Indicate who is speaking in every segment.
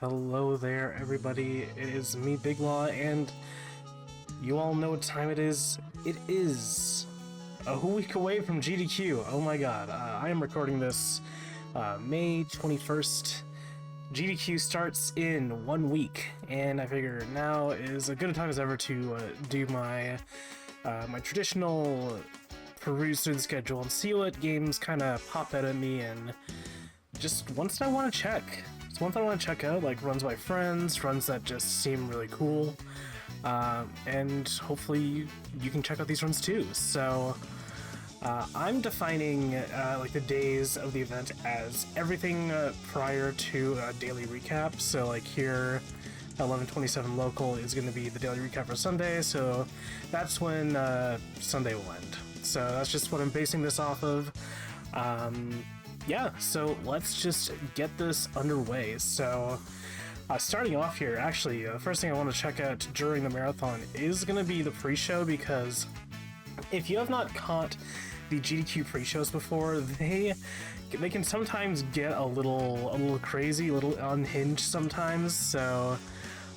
Speaker 1: Hello there, everybody. It is me, Big Law, and you all know what time it is. It is a week away from GDQ. Oh my god. I am recording this May 21st. GDQ starts in 1 week, and I figure now is as good a time as ever to do my my traditional peruse through the schedule and see what games kind of pop out at me, and just ones that I want to check. It's ones I want to check out, like runs by friends, runs that just seem really cool, and hopefully you can check out these runs too. So I'm defining like the days of the event as everything prior to a daily recap. So like here, 11:27 local is going to be the daily recap for Sunday, so that's when Sunday will end. So that's just what I'm basing this off of. Yeah, so let's just get this underway. So starting off here, actually, the first thing I want to check out during the marathon is going to be the pre-show, because if you have not caught the GDQ pre-shows before, they can sometimes get a little crazy, a little unhinged sometimes. So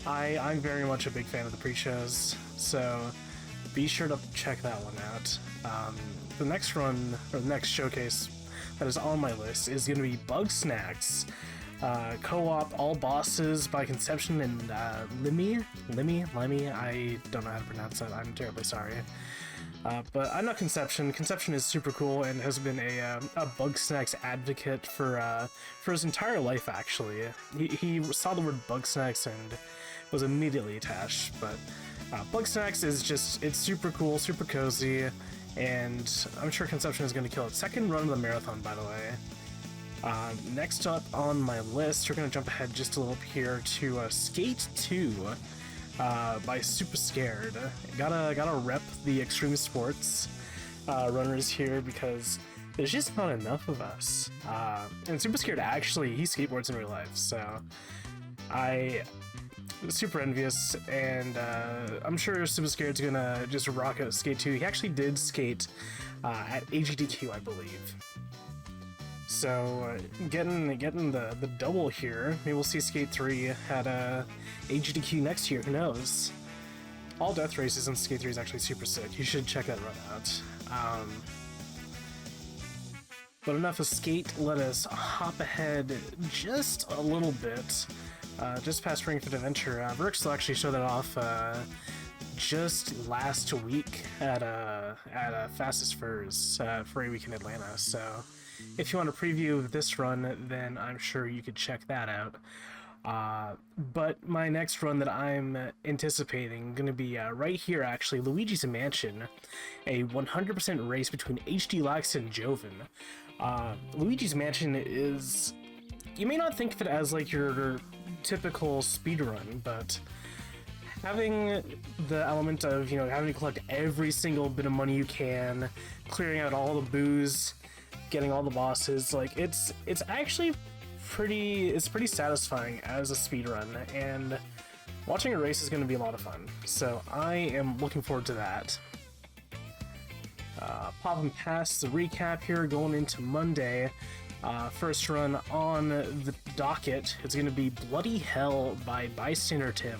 Speaker 1: I'm very much a big fan of the pre-shows, so be sure to check that one out. The next run, or the next showcase that is on my list is going to be Bug Snacks. Co-op all bosses by Conception and Limmy, I don't know how to pronounce that, I'm terribly sorry. But I'm not Conception. Conception is super cool and has been a Bug Snacks advocate for his entire life, actually. He saw the word Bug Snacks and was immediately attached, but Bug Snacks is just, it's super cool, super cozy, and I'm sure Conception is going to kill it. Second run of the marathon, by the way. Next up on my list, we're going to jump ahead just a little here to Skate 2 by Super Scared. Gotta rep the extreme sports runners here, because there's just not enough of us. And Super Scared, actually, he skateboards in real life, so I'm super envious, and I'm sure Super Scared's gonna just rock out Skate 2. He actually did skate at SGDQ, I believe. So getting the double here. Maybe we'll see Skate 3 at SGDQ next year, who knows? All death races in Skate 3 is actually super sick. You should check that run out. But enough of Skate, let us hop ahead just a little bit. Just past Ring Fit Adventure. Verxel actually showed that off just last week at Fastest Furs for a week in Atlanta. So if you want a preview of this run, then I'm sure you could check that out. But my next run that I'm anticipating going to be right here, actually, Luigi's Mansion, a 100% race between HD Lax and Joven. Luigi's Mansion is, you may not think of it as like your typical speedrun, but having the element of, you know, having to collect every single bit of money you can, clearing out all the booze, getting all the bosses, like it's actually pretty satisfying as a speedrun, and watching a race is going to be a lot of fun, so I am looking forward to that. Popping past the recap here, going into Monday. First run on the docket, it's going to be Bloody Hell by Bystander Tim.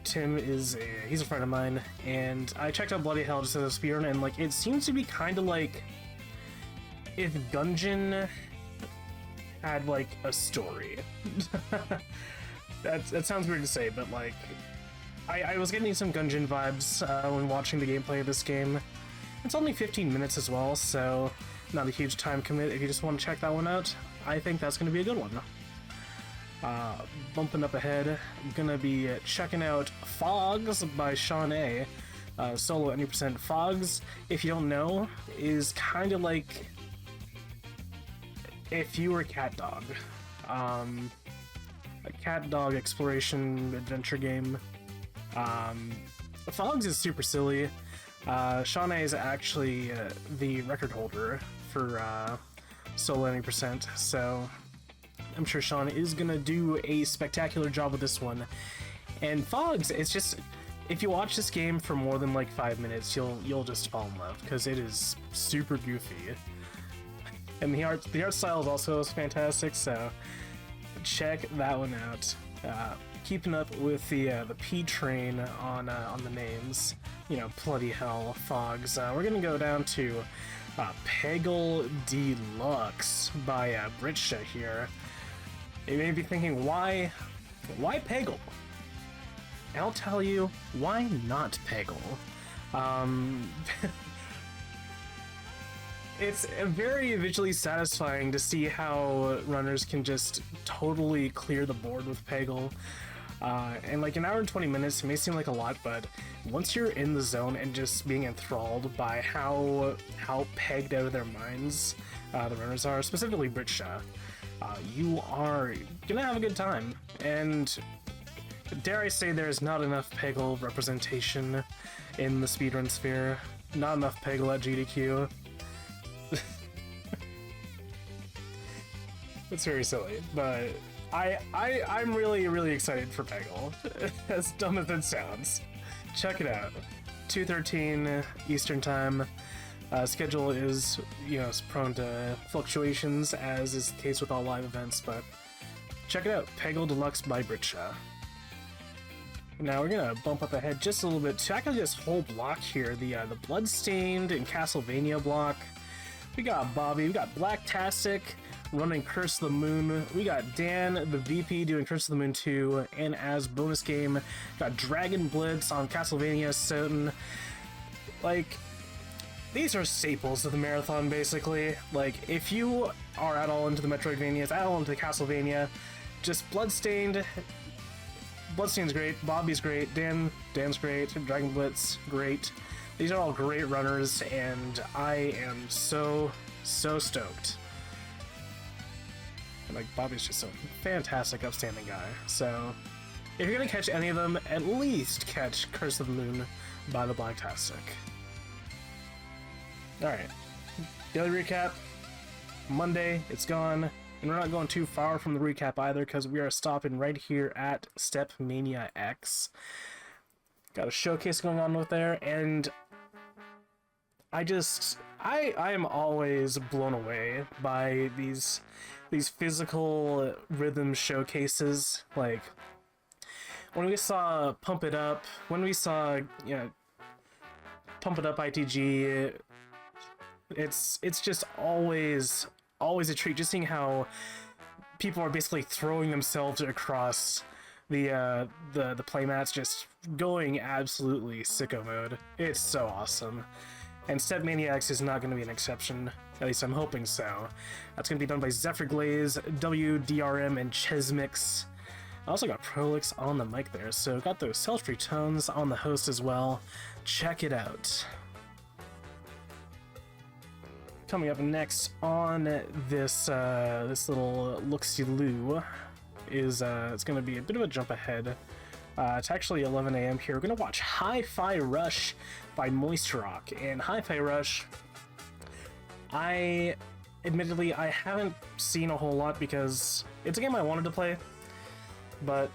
Speaker 1: Tim is he's a friend of mine, and I checked out Bloody Hell just as a speedrun, and like it seems to be kind of like if Gungeon had like a story. That sounds weird to say, but like I was getting some Gungeon vibes when watching the gameplay of this game. It's only 15 minutes as well, so not a huge time commit. If you just want to check that one out, I think that's going to be a good one. Bumping up ahead, I'm going to be checking out Fogs by Sean A. Solo any percent. Fogs, if you don't know, is kind of like if you were Cat Dog. A cat dog exploration adventure game. Fogs is super silly. Sean A is actually the record holder for solo any percent, so I'm sure Sean is gonna do a spectacular job with this one. And Fogs, it's just, if you watch this game for more than like 5 minutes, you'll just fall in love, because it is super goofy. And the art style is also fantastic, so check that one out. Keeping up with the P train on the names. You know, bloody hell, Fogs. We're gonna go down to Peggle Deluxe by Britsha here. You may be thinking, why Peggle? And I'll tell you, why not Peggle? It's very visually satisfying to see how runners can just totally clear the board with Peggle. And like an hour and 20 minutes may seem like a lot, but once you're in the zone and just being enthralled by how pegged out of their minds the runners are, specifically Britsha, you are gonna have a good time. And dare I say there's not enough Peggle representation in the speedrun sphere. Not enough Peggle at GDQ. It's very silly, but I'm really excited for Peggle. As dumb as it sounds. Check it out. 2:13 Eastern Time. Schedule is, you know, prone to fluctuations, as is the case with all live events, but check it out. Peggle Deluxe by Britsha. Now we're gonna bump up ahead just a little bit to actually this whole block here, the Bloodstained and Castlevania block. We got Bobby, we got Blacktastic running Curse of the Moon, we got Dan, the VP, doing Curse of the Moon 2, and as bonus game, got Dragon Blitz on Castlevania Soten. Like, these are staples of the marathon, basically. Like, if you are at all into the Metroidvanias, at all into Castlevania, just Bloodstained's great, Bobby's great, Dan's great, Dragon Blitz, great. These are all great runners, and I am so stoked. And like, Bobby's just a fantastic, upstanding guy. So, if you're gonna catch any of them, at least catch Curse of the Moon by the Blacktastic. Alright, daily recap. Monday, it's gone. And we're not going too far from the recap either, because we are stopping right here at Step Mania X. Got a showcase going on with there, and I am always blown away by these physical rhythm showcases. Like, when we saw Pump It Up, when we saw, you know, Pump It Up ITG, it's just always a treat, just seeing how people are basically throwing themselves across the playmats, just going absolutely sicko mode. It's so awesome. And Step Maniacs is not going to be an exception, at least I'm hoping so. That's going to be done by Zephyr Glaze, WDRM, and Chesmix. I also got Prolix on the mic there, so got those sultry tones on the host as well. Check it out. Coming up next on this this little look-see-loo is it's going to be a bit of a jump ahead. It's actually 11 a.m. here. We're going to watch Hi-Fi Rush by Moist Rock. And Hi-Fi Rush, admittedly, I haven't seen a whole lot because it's a game I wanted to play, but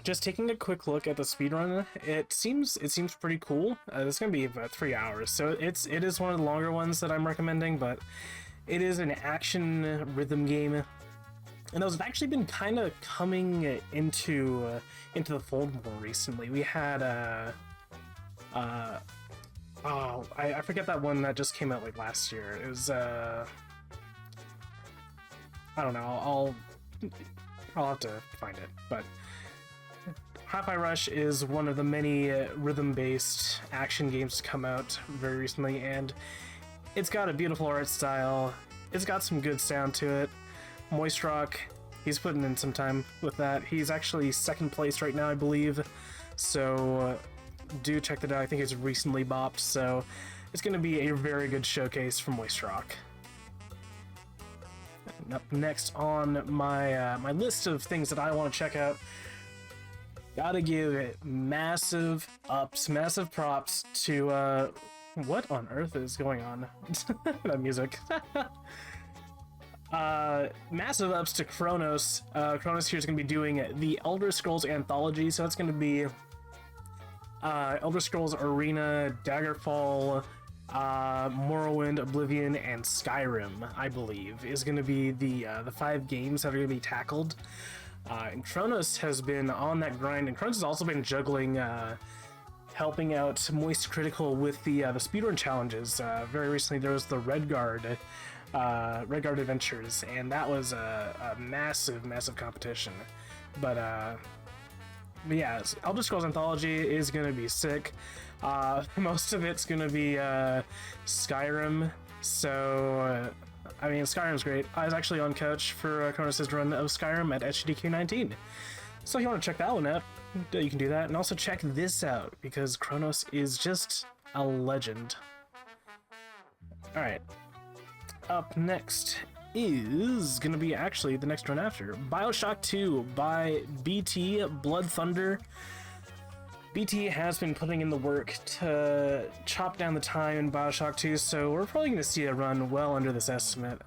Speaker 1: just taking a quick look at the speedrun, it seems pretty cool. It's going to be about 3 hours, so it is one of the longer ones that I'm recommending, but it is an action rhythm game. And those have actually been kind of coming into the fold more recently. We had I forget that one that just came out like last year. It was I don't know. I'll have to find it. But Hi-Fi Rush is one of the many rhythm-based action games to come out very recently, and it's got a beautiful art style. It's got some good sound to it. Moist Rock, he's putting in some time with that. He's actually second place right now, I believe. So do check that out. I think it's recently bopped, so it's going to be a very good showcase from Moist Rock. And up next on my my list of things that I want to check out, gotta give it massive props to what on earth is going on? That music. Massive ups to Kronos. Kronos here is going to be doing the Elder Scrolls Anthology, so it's going to be Elder Scrolls Arena, Daggerfall, Morrowind, Oblivion, and Skyrim, I believe, is going to be the 5 games that are going to be tackled. And Kronos has been on that grind, and Kronos has also been juggling, helping out Moist Critical with the speedrun challenges. Very recently, there was the Redguard Adventures, and that was a massive competition. But yeah, Elder Scrolls Anthology is going to be sick. Most of it's going to be Skyrim, so I mean, Skyrim's great. I was actually on couch for Kronos' run of Skyrim at SGDQ 19, so if you want to check that one out, you can do that, and also check this out, because Kronos is just a legend. Alright, up next is gonna be actually the next run after, BioShock 2 by BT Blood Thunder. BT has been putting in the work to chop down the time in BioShock 2, so we're probably going to see a run well under this estimate.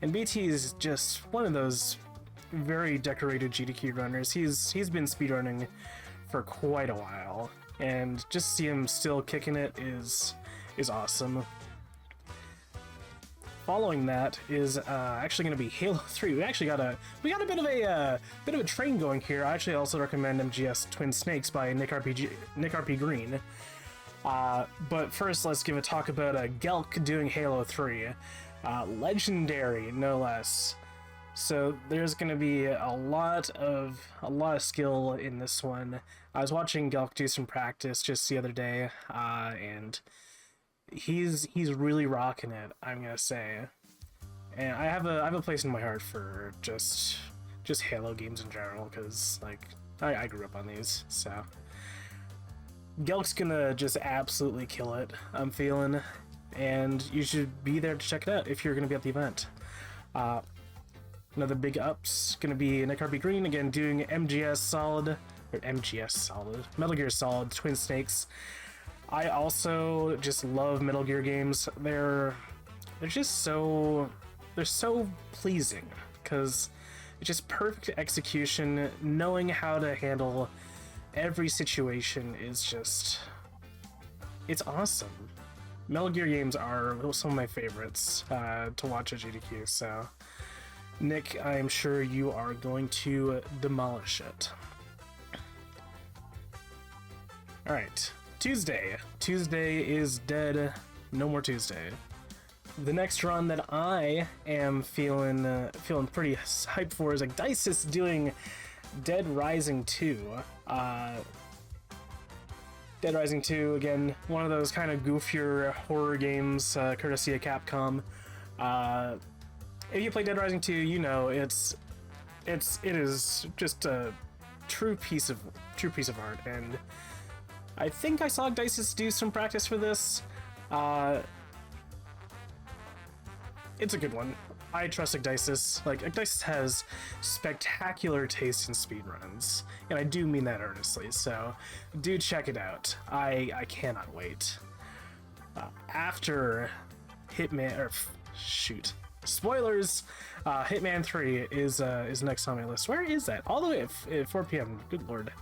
Speaker 1: And BT is just one of those very decorated GDQ runners. He's been speedrunning for quite a while, and just to see him still kicking it is awesome. Following that is actually going to be Halo 3. We got a bit of a train going here. I actually also recommend MGS Twin Snakes by Nick RP Green. But first, let's give a talk about Gelk doing Halo 3. Legendary, no less. So there's going to be a lot of skill in this one. I was watching Gelk do some practice just the other day, and he's really rocking it, I'm gonna say. And I have a place in my heart for just Halo games in general, because like I grew up on these. So Gelk's gonna just absolutely kill it, I'm feeling, and you should be there to check it out if you're gonna be at the event. Another big up's gonna be Nick RP Green again doing Metal Gear Solid Twin Snakes. I also just love Metal Gear games. They're so pleasing, because it's just perfect execution. Knowing how to handle every situation is just, it's awesome. Metal Gear games are some of my favorites to watch at GDQ. So Nick, I am sure you are going to demolish it. All right. Tuesday is dead. No more Tuesday. The next run that I am feeling pretty hyped for is like Dice's doing Dead Rising 2. Dead Rising 2, again, one of those kind of goofier horror games, courtesy of Capcom. If you play Dead Rising 2, you know it is just a true piece of art, and I think I saw Dices do some practice for this. It's a good one. I trust Dices. Like, Dices has spectacular taste in speedruns, and I do mean that earnestly, so do check it out. I cannot wait. After Hitman, spoilers! Hitman 3 is next on my list. Where is that? All the way at 4 p.m. Good lord.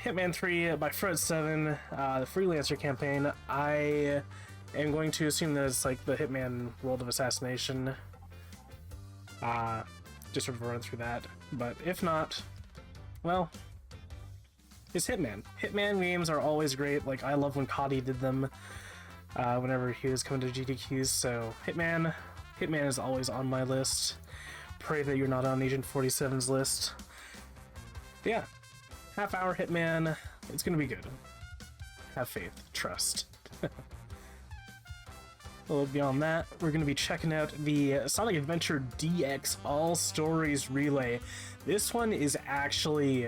Speaker 1: Hitman 3 by Fred 7, the Freelancer campaign. I am going to assume that it's like the Hitman World of Assassination. Just sort of run through that. But if not, well, it's Hitman. Hitman games are always great. Like, I love when Coddy did them whenever he was coming to GDQs. So Hitman is always on my list. Pray that you're not on Agent 47's list. But yeah. Half-hour Hitman, it's gonna be good. Have faith, trust. Well, beyond that, we're gonna be checking out the Sonic Adventure DX All Stories Relay. This one is actually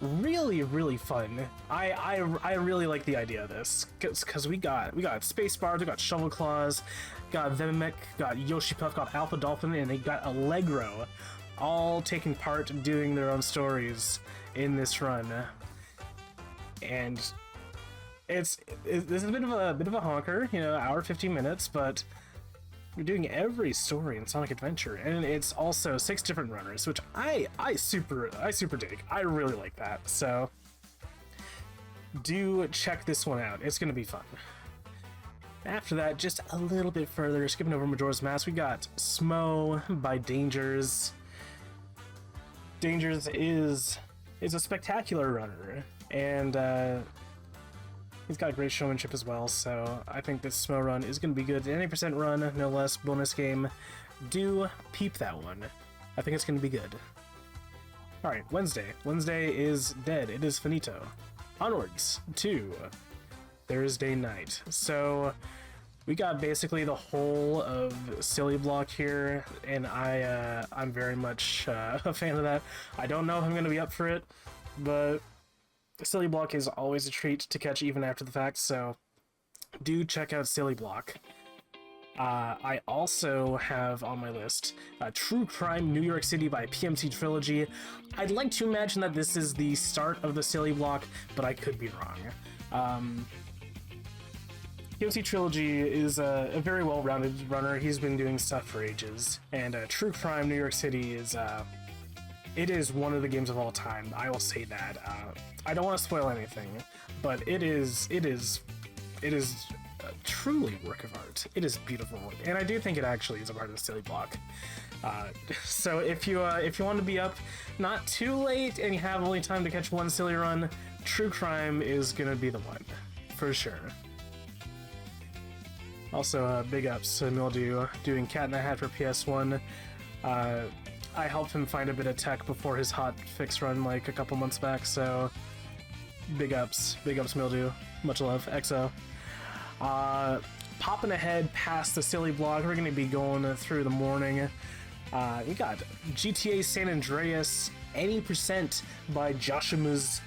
Speaker 1: really fun. I really like the idea of this, because we got Spacebar, we got Shovel Claws, got Vemmek, got Yoshi Puff, got Alpha Dolphin, and they got Allegro, all taking part in doing their own stories in this run. And this is a bit of a honker, you know, hour 15 minutes, but we're doing every story in Sonic Adventure, and it's also 6 different runners, which I super dig. I really like that. So do check this one out. It's gonna be fun. After that, just a little bit further, skipping over Majora's Mask, we got Smo by Dangers. Dangers is a spectacular runner, and he's got great showmanship as well, so I think this Smo run is going to be good. 90% run, no less, bonus game. Do peep that one. I think it's going to be good. Alright, Wednesday. Wednesday is dead. It is finito. Onwards to Thursday night. So we got basically the whole of Silly Block here, and I'm very much a fan of that. I don't know if I'm going to be up for it, but Silly Block is always a treat to catch even after the fact, so do check out Silly Block. I also have on my list True Crime New York City by PMC Trilogy. I'd like to imagine that this is the start of the Silly Block, but I could be wrong. PMC Trilogy is a very well-rounded runner. He's been doing stuff for ages, and True Crime New York City is it is one of the games of all time. I will say that. I don't want to spoil anything, but it is truly work of art. It is beautiful, and I do think it actually is a part of the Silly Block. So if you want to be up not too late and you have only time to catch one silly run, True Crime is gonna be the one for sure. Also, big ups to Mildew doing Cat in the Hat for PS1. I helped him find a bit of tech before his hot fix run like a couple months back, so big ups Mildew, much love, XO. Popping ahead past the Silly Block, we're going to be going through the morning. We got GTA San Andreas, Any Percent by Joshimus.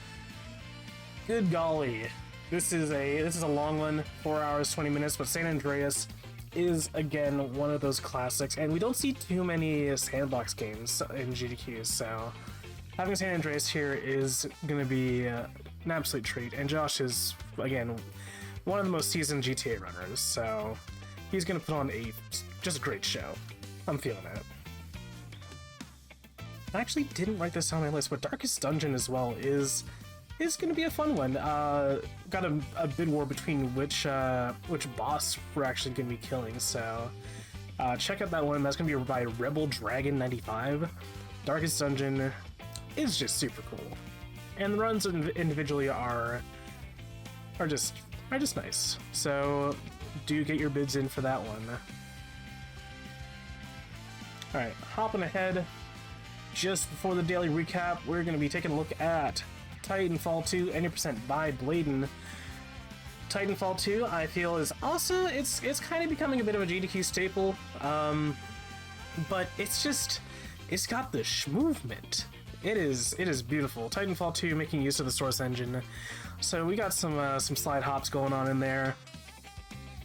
Speaker 1: Good golly, this is a long one, 4 hours 20 minutes, but San Andreas is again one of those classics, and we don't see too many sandbox games in GDQ, so having San Andreas here is going to be an absolute treat. And Josh is again one of the most seasoned GTA runners, so he's going to put on just a great show. I'm feeling it. I actually didn't write this on my list, but Darkest Dungeon as well is going to be a fun one. Got a bid war between which boss we're actually going to be killing, so check out that one. That's going to be by Rebel Dragon 95. Darkest Dungeon is just super cool, and the runs individually are just nice. So do get your bids in for that one. All right, hopping ahead. Just before the daily recap, we're going to be taking a look at Titanfall 2, Any Percent by Bladen. Titanfall 2, I feel, is also, it's kind of becoming a bit of a GDQ staple, but it's got the movement. It is beautiful. Titanfall 2 making use of the Source engine. So we got some slide hops going on in there.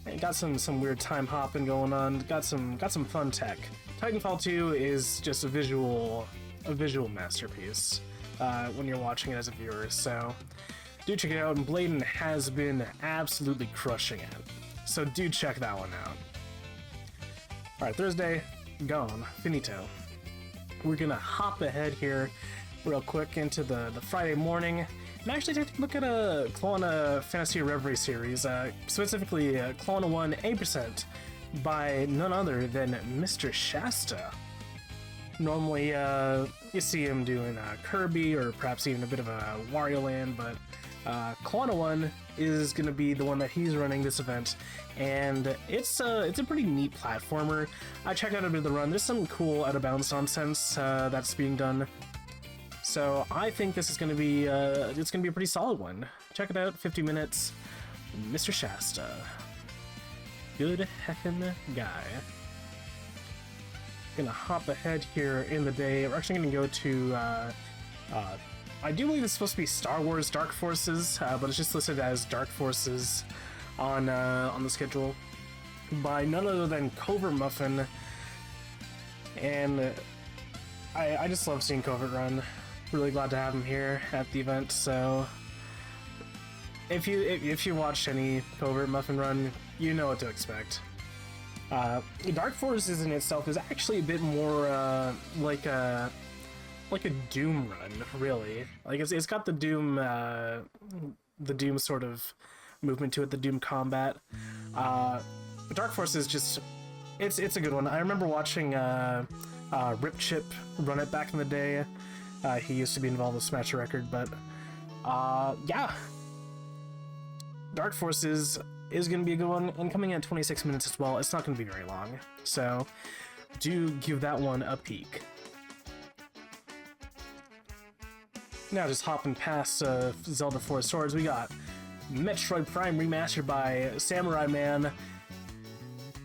Speaker 1: And got some weird time hopping going on. Got some fun tech. Titanfall 2 is just a visual masterpiece when you're watching it as a viewer. So do check it out. And Bladen has been absolutely crushing it. So do check that one out. All right, Thursday gone, finito. We're gonna hop ahead here real quick into the Friday morning and actually take a look at a Kelowna Fantasy Reverie series, specifically Kelowna 1 8% by none other than Mr. Shasta. Normally you see him doing Kirby or perhaps even a bit of a Wario Land, but Kelowna 1 is going to be the one that he's running this event, and it's a pretty neat platformer. I checked out a bit of the run. There's some cool out of bounds nonsense that's being done, so I think this is going to be a pretty solid one. Check it out. 50 minutes. Mr. Shasta, good heckin' guy. Gonna hop ahead here in the day. We're actually gonna go to I do believe it's supposed to be Star Wars Dark Forces, but it's just listed as Dark Forces on the schedule by none other than Covert Muffin, and I just love seeing Covert run. Really glad to have him here at the event. So if you watched any Covert Muffin run, you know what to expect. Dark Forces in itself is actually a bit more like a Doom run, really. Like it's got the Doom sort of movement to it, the Doom combat. Dark Force is just, it's a good one. I remember watching Rip Chip run it back in the day. He used to be involved with Smash the Record, but yeah. Dark Force is going to be a good one, and coming in at 26 minutes as well. It's not going to be very long, so do give that one a peek. Now just hopping past Zelda Four Swords, we got Metroid Prime Remastered by Samurai Man.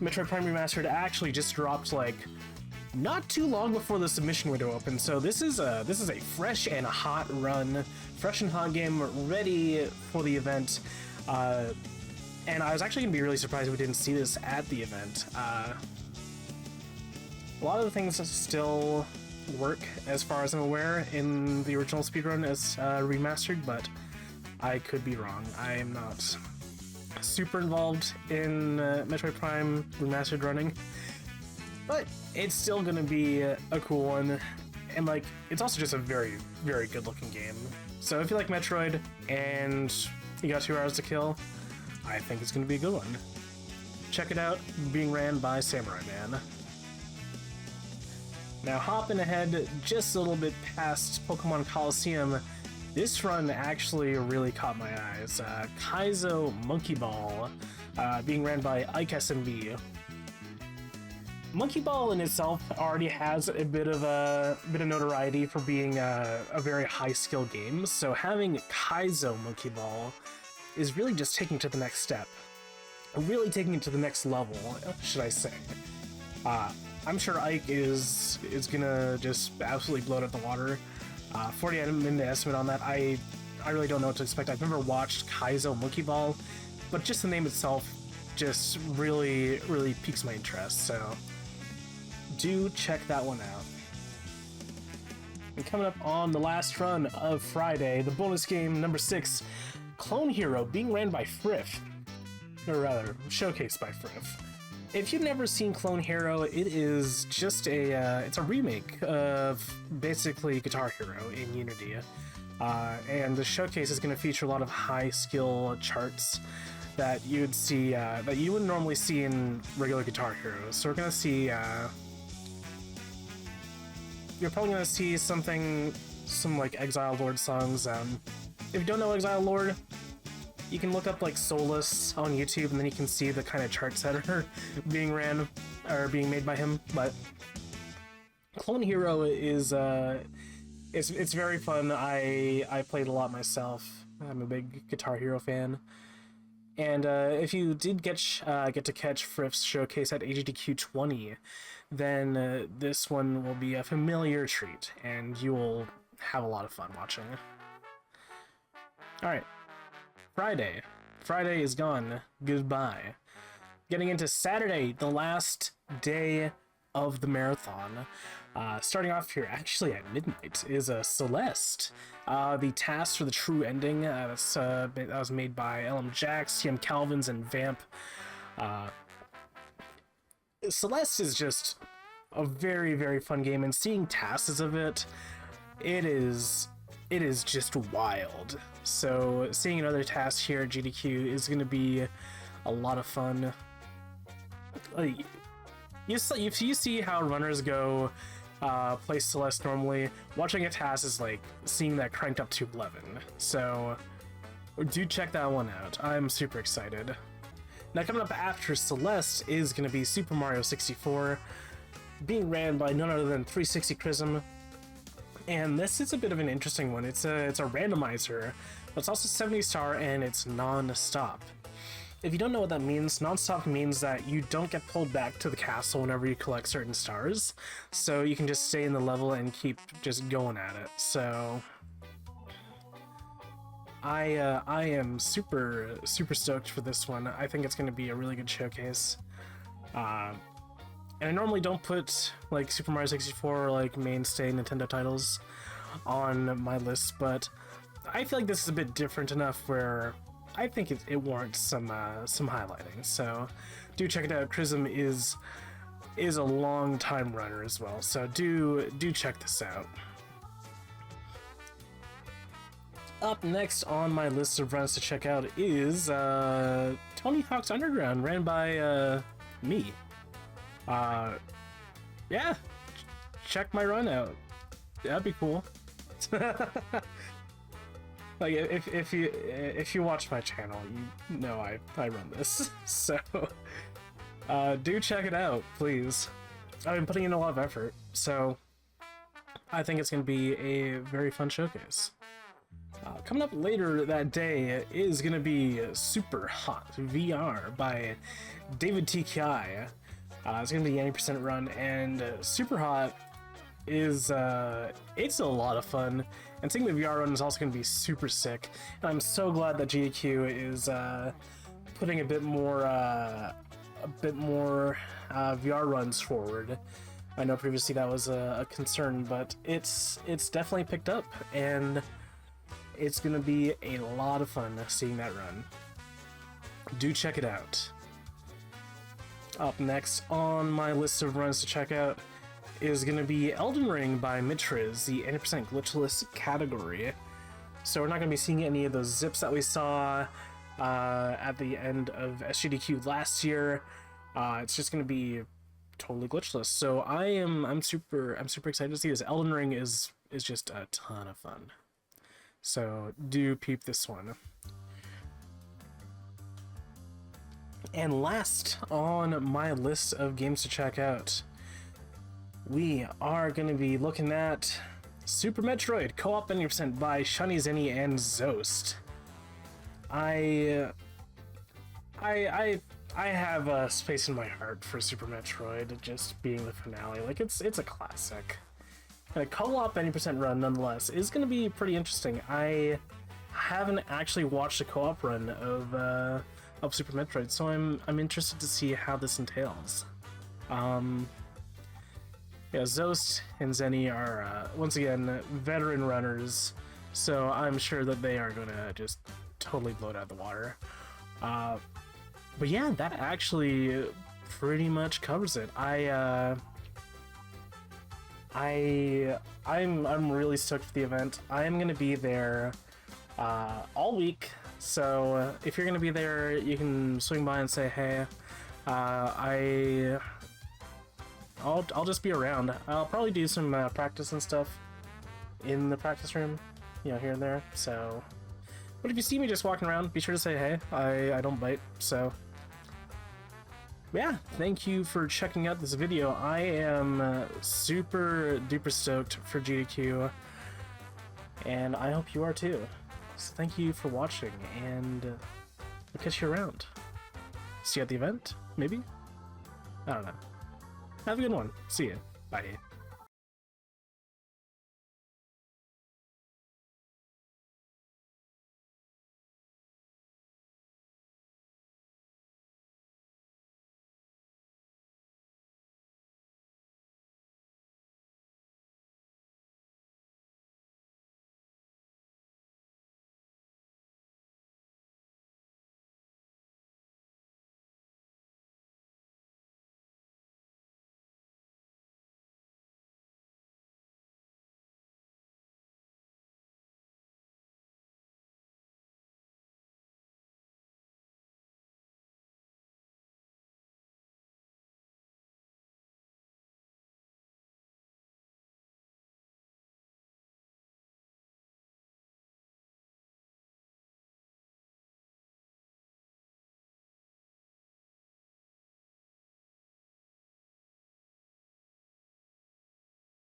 Speaker 1: Metroid Prime Remastered actually just dropped like not too long before the submission window opened, so this is a fresh and hot run, fresh and hot game ready for the event. And I was actually gonna be really surprised if we didn't see this at the event. A lot of the things still work, as far as I'm aware, in the original speedrun as remastered, but I could be wrong. I am not super involved in Metroid Prime Remastered running, but it's still gonna be a cool one, and like it's also just a very, very good looking game. So if you like Metroid and you got 2 hours to kill, I think it's gonna be a good one. Check it out, being ran by Samurai Man. Now hopping ahead just a little bit past Pokemon Coliseum, this run actually really caught my eyes. Kaizo Monkey Ball, being ran by Ike SMB. Monkey Ball in itself already has a bit of notoriety for being a very high skill game, so having Kaizo Monkey Ball is really just taking it to the next step. Really taking it to the next level, should I say. I'm sure Ike is gonna just absolutely blow it out the water. 40-minute estimate on that. I really don't know what to expect. I've never watched Kaizo Monkey Ball, but just the name itself just really, really piques my interest, so do check that one out. And coming up on the last run of Friday, the bonus game number 6, Clone Hero, being ran by Frith, or rather, showcased by Frith. If you've never seen Clone Hero, it is just it's a remake of basically Guitar Hero in Unity. And the showcase is going to feature a lot of high skill charts that you'd see, that you wouldn't normally see in regular Guitar Heroes. So we're going to see, you're probably going to see some like Exile Lord songs. If you don't know Exile Lord, you can look up like Solus on YouTube, and then you can see the kind of charts that are being ran or being made by him. But Clone Hero is it's very fun. I played a lot myself. I'm a big Guitar Hero fan. And if you did get to catch Frith's showcase at SGDQ 20, then this one will be a familiar treat, and you will have a lot of fun watching. All right. Friday is gone. Goodbye. Getting into Saturday, the last day of the marathon. Starting off here, actually at midnight, is Celeste. The task for the true ending that was made by LM Jax, TM Calvins, and Vamp. Celeste is just a very, very fun game, and seeing tasks of it, it is just wild. So seeing another task here at GDQ is going to be a lot of fun. You see how runners go play Celeste normally. Watching a task is like seeing that cranked up to 11. So do check that one out. I'm super excited. Now coming up after Celeste is going to be Super Mario 64, being ran by none other than 360 Chrism. And this is a bit of an interesting one. It's a randomizer, but it's also 70 star and it's non-stop. If you don't know what that means, non-stop means that you don't get pulled back to the castle whenever you collect certain stars. So you can just stay in the level and keep just going at it. So I am super stoked for this one. I think it's going to be a really good showcase. And I normally don't put like Super Mario 64 or like mainstay Nintendo titles on my list, but I feel like this is a bit different enough where I think it warrants some highlighting. So do check it out. Chrism is a long time runner as well, so do check this out. Up next on my list of runs to check out is Tony Hawk's Underground, ran by me. Yeah, check my run out. That'd be cool. Like if you watch my channel, you know I run this, so do check it out, please. I've been putting in a lot of effort, so I think it's going to be a very fun showcase. Coming up later that day is going to be Super Hot VR by David TKI. It's going to be an 80% run, and Super Hot is it's a lot of fun, and seeing the VR run is also going to be super sick. And I'm so glad that GDQ is putting a bit more VR runs forward. I know previously that was a concern, but it's definitely picked up, and it's going to be a lot of fun seeing that run. Do check it out. Up next on my list of runs to check out is going to be Elden Ring by Mitriz, the 80% glitchless category. So we're not going to be seeing any of those zips that we saw at the end of SGDQ last year. It's just going to be totally glitchless. So I'm super excited to see this. Elden Ring is just a ton of fun. So do peep this one. And last on my list of games to check out, we are going to be looking at Super Metroid Co-op 80% by Shani Zenny and Zost. I have a space in my heart for Super Metroid, just being the finale. Like, it's a classic. A co-op 80% run, nonetheless, is going to be pretty interesting. I haven't actually watched a co-op run of Super Metroid, so I'm interested to see how this entails. Yeah, Zost and Zenny are once again veteran runners, so I'm sure that they are going to just totally blow it out of the water. But yeah, that actually pretty much covers it. I'm really stoked for the event. I'm gonna be there all week, so if you're gonna be there, you can swing by and say hey. I'll just be around. I'll probably do some practice and stuff in the practice room, you know, here and there. So, but if you see me just walking around, be sure to say hey. I don't bite, so. Yeah, thank you for checking out this video. I am super duper stoked for GDQ, and I hope you are too. So thank you for watching, and we'll catch you around. See you at the event, maybe? I don't know. Have a good one. See ya.